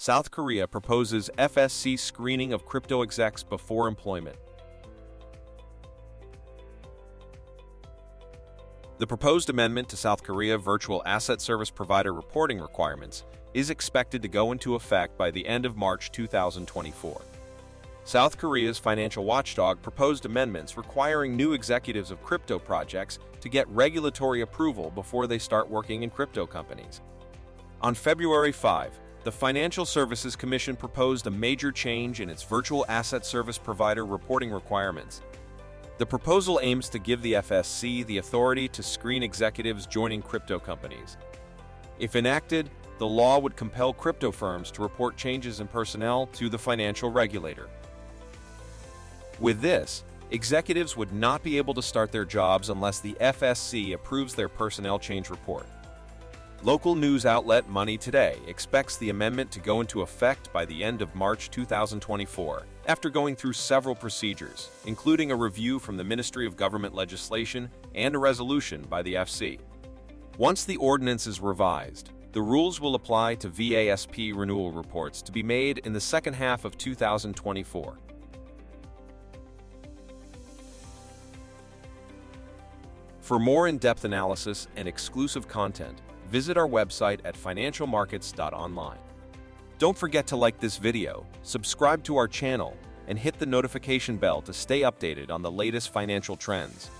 South Korea proposes FSC screening of crypto execs before employment. The proposed amendment to South Korea Virtual Asset Service Provider reporting requirements is expected to go into effect by the end of March 2024. South Korea's financial watchdog proposed amendments requiring new executives of crypto projects to get regulatory approval before they start working in crypto companies. On February 5, the Financial Services Commission proposed a major change in its virtual asset service provider reporting requirements. The proposal aims to give the FSC the authority to screen executives joining crypto companies. If enacted, the law would compel crypto firms to report changes in personnel to the financial regulator. With this, executives would not be able to start their jobs unless the FSC approves their personnel change report. Local news outlet Money Today expects the amendment to go into effect by the end of March 2024, after going through several procedures, including a review from the Ministry of Government Legislation and a resolution by the FC. Once the ordinance is revised, the rules will apply to VASP renewal reports to be made in the second half of 2024. For more in-depth analysis and exclusive content, visit our website at financialmarkets.online. Don't forget to like this video, subscribe to our channel, and hit the notification bell to stay updated on the latest financial trends.